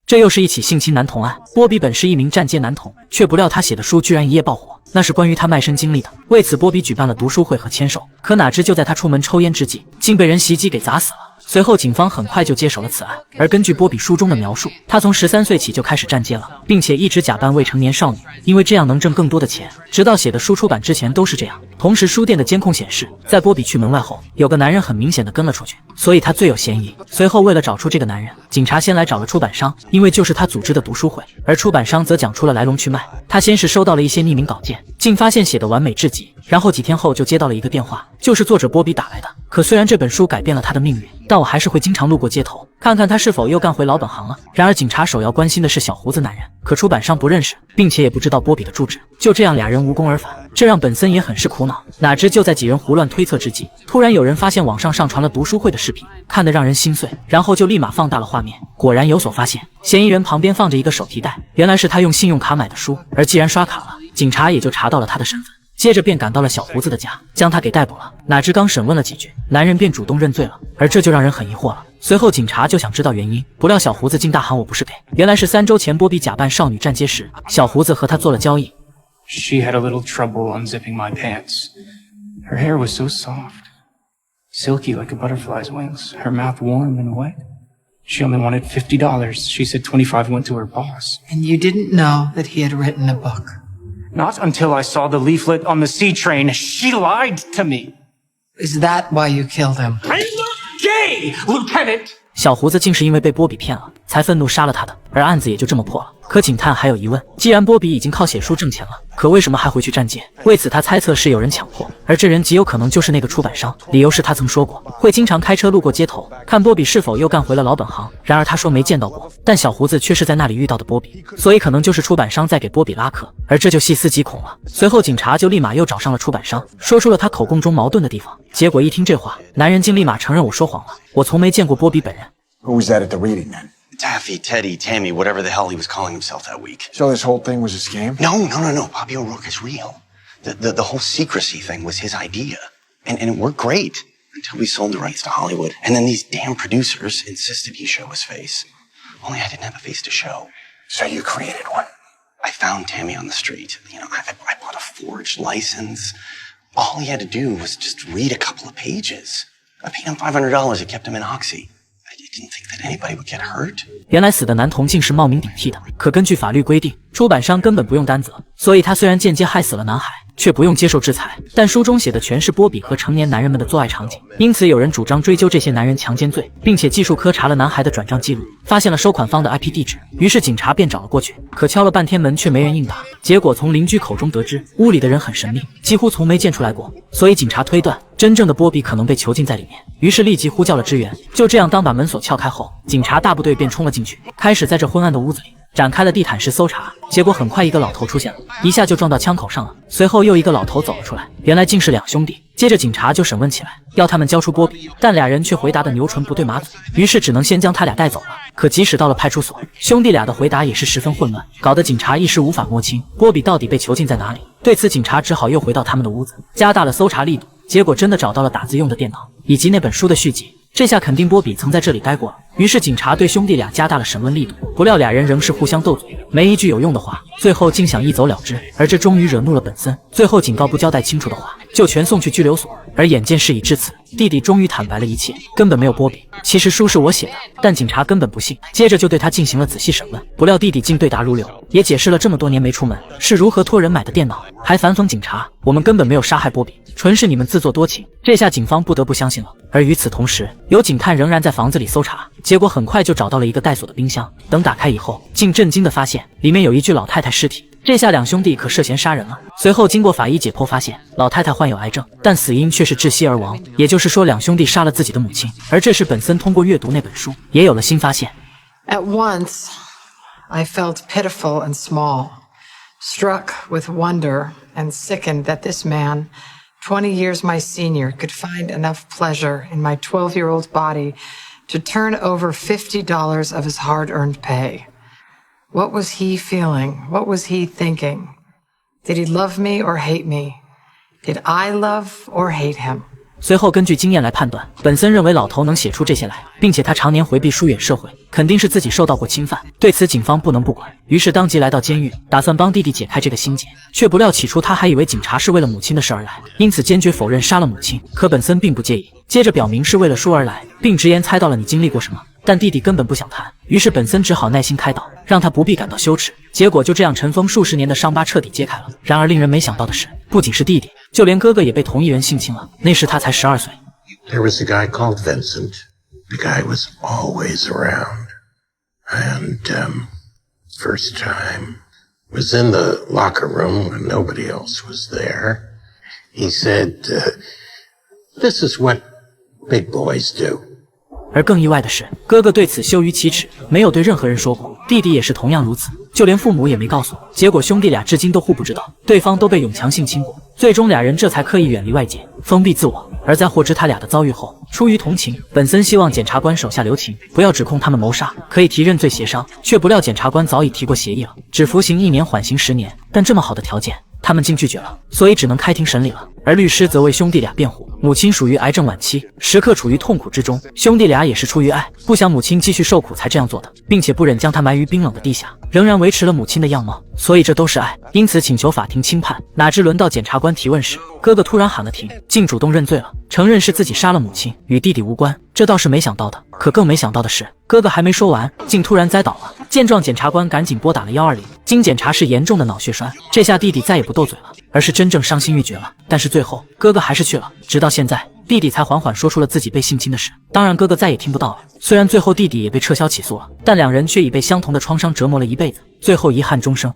这又是一起性侵男童案。波比本是一名站街男童，却不料他写的书居然一夜爆火，那是关于他卖身经历的。为此，波比举办了读书会和签售，可哪知就在他出门抽烟之际，竟被人袭击给砸死了。随后，警方很快就接手了此案。而根据波比书中的描述，他从13岁起就开始站街了，并且一直假扮未成年少女，因为这样能挣更多的钱。直到写的书出版之前都是这样。同时，书店的监控显示，在波比去门外后，有个男人很明显的跟了出去，所以他最有嫌疑。随后，为了找出这个男人，警察先来找了出版商，因为就是他组织的读书会。而出版商则讲出了来龙去脉。他先是收到了一些匿名稿件，竟发现写得完美至极。然后几天后就接到了一个电话，就是作者波比打来的。可虽然这本书改变了他的命运，但我还是会经常路过街头，看看他是否又干回老本行了。然而警察首要关心的是小胡子男人，可出版商不认识，并且也不知道波比的住址。就这样俩人无功而返，这让本森也很是苦恼。哪知就在几人胡乱推测之际，突然有人发现网上上传了读书会的视频，看得让人心碎，然后就立马放大了画面，果然有所发现。嫌疑人旁边放着一个手提袋，原来是他用信用卡买的书，而既然刷卡了，警察也就查到了他的身份。接着便赶到了小胡子的家，将他给逮捕了。哪知刚审问了几句，男人便主动认罪了，而这就让人很疑惑了。随后警察就想知道原因，不料小胡子竟大喊我不是 gay。原来是3周前波比假扮少女站街时，小胡子和他做了交易。She had a little trouble unzipping my pants. Her hair was so soft, silky like a butterfly's wings, her mouth warm and wet. She only wanted $50. She said 25 went to her boss. And you didn't know that he had written a book?Not until I saw the leaflet on the C train. She lied to me. Is that why you killed him? I'm not gay, Lieutenant! 小胡子竟是因为被波比骗了，才愤怒杀了他的，而案子也就这么破了。可警探还有疑问，既然波比已经靠写书挣钱了，可为什么还回去站街？为此他猜测是有人强迫，而这人极有可能就是那个出版商。理由是他曾说过会经常开车路过街头，看波比是否又干回了老本行。然而他说没见到过，但小胡子却是在那里遇到的波比，所以可能就是出版商在给波比拉客，而这就细思极恐了。随后警察就立马又找上了出版商，说出了他口供中矛盾的地方。结果一听这话，男人竟立马承认我说谎了，我从没见过波比本人。Who was that at the reading then? Daffy, Teddy, Tammy, whatever the hell he was calling himself that week. So this whole thing was a scam? No. Bobby O'Rourke is real. The whole secrecy thing was his idea. And it worked great until we sold the rights to Hollywood. And then these damn producers insisted he show his face. Only I didn't have a face to show. So you created one? I found Tammy on the street. I bought a forged license. All he had to do was just read a couple of pages. I paid him $500. It kept him in Oxy.Didn't think that anybody would get hurt. 原来死的男童竟是冒名顶替的，可根据法律规定，出版商根本不用担责，所以他虽然间接害死了男孩，却不用接受制裁。但书中写的全是波比和成年男人们的做爱场景，因此有人主张追究这些男人强奸罪，并且技术科查了男孩的转账记录，发现了收款方的 IP 地址。于是警察便找了过去，可敲了半天门却没人应答。结果从邻居口中得知，屋里的人很神秘，几乎从没见出来过，所以警察推断真正的波比可能被囚禁在里面，于是立即呼叫了支援。就这样，当把门锁撬开后，警察大部队便冲了进去，开始在这昏暗的屋子里展开了地毯式搜查。结果很快一个老头出现了，一下就撞到枪口上了。随后又一个老头走了出来，原来竟是两兄弟。接着警察就审问起来，要他们交出波比，但俩人却回答的牛唇不对马嘴，于是只能先将他俩带走了。可即使到了派出所，兄弟俩的回答也是十分混乱，搞得警察一时无法摸清波比到底被囚禁在哪里。对此，警察只好又回到他们的屋子，加大了搜查力度。结果真的找到了打字用的电脑以及那本书的续集，这下肯定波比曾在这里待过了。于是警察对兄弟俩加大了审问力度，不料俩人仍是互相斗嘴，没一句有用的话，最后竟想一走了之。而这终于惹怒了本森，最后警告不交代清楚的话，就全送去拘留所。而眼见事已至此，弟弟终于坦白了一切，根本没有波比，其实书是我写的。但警察根本不信，接着就对他进行了仔细审问。不料弟弟竟对答如流，也解释了这么多年没出门是如何托人买的电脑，还反讽警察，我们根本没有杀害波比，纯是你们自作多情。这下警方不得不相信了。而与此同时，有警探仍然在房子里搜查，结果很快就找到了一个带锁的冰箱。等打开以后，竟震惊地发现里面有一具老太太尸体。这下两兄弟可涉嫌杀人了。随后经过法医解剖发现，老太太患有癌症，但死因却是窒息而亡。也就是说，两兄弟杀了自己的母亲。而这时本森通过阅读那本书，也有了新发现。 At once, I felt pitiful and small, struck with wonder and sickened that this man, 20 years my senior, could find enough pleasure in my 12-year-old body to turn over $50 of his hard-earned pay. What was he feeling? What was he thinking? Did he love me or hate me? Did I love or hate him? 随后根据经验来判断，本森认为老头能写出这些来，并且他常年回避疏远社会，肯定是自己受到过侵犯。对此警方不能不管，于是当即来到监狱，打算帮弟弟解开这个心结。却不料起初他还以为警察是为了母亲的事而来，因此坚决否认杀了母亲。可本森并不介意，接着表明是为了书而来，并直言猜到了你经历过什么。但弟弟根本不想谈，于是本森只好耐心开导，让他不必感到羞耻。结果就这样尘封数十年的伤疤彻底揭开了。然而令人没想到的是，不仅是弟弟，就连哥哥也被同一人性侵了。那时他才12岁。There was a guy called Vincent. The guy was always around. And, first time was in the locker room when nobody else was there. He said, this is what big boys do. 而更意外的是，哥哥对此羞于启齿，没有对任何人说过。弟弟也是同样如此，就连父母也没告诉。结果兄弟俩至今都互不知道对方都被永强性侵过。最终俩人这才刻意远离外界，封闭自我。而在获知他俩的遭遇后，出于同情，本森希望检察官手下留情，不要指控他们谋杀，可以提认罪协商。却不料检察官早已提过协议了，只服刑1年，缓刑10年。但这么好的条件，他们竟拒绝了，所以只能开庭审理了。而律师则为兄弟俩辩护，母亲属于癌症晚期，时刻处于痛苦之中，兄弟俩也是出于爱，不想母亲继续受苦才这样做的，并且不忍将她埋于冰冷的地下，仍然维持了母亲的样貌，所以这都是爱，因此请求法庭轻判。哪知轮到检察官提问时，哥哥突然喊了停，竟主动认罪了，承认是自己杀了母亲，与弟弟无关。这倒是没想到的，可更没想到的是，哥哥还没说完，竟突然栽倒了。见状，检察官赶紧拨打了120，经检查是严重的脑血栓。这下弟弟再也不斗嘴了，而是真正伤心欲绝了。但是最后，哥哥还是去了，直到现在，弟弟才缓缓说出了自己被性侵的事。当然，哥哥再也听不到了。虽然最后弟弟也被撤销起诉了，但两人却已被相同的创伤折磨了一辈子，最后遗憾终生。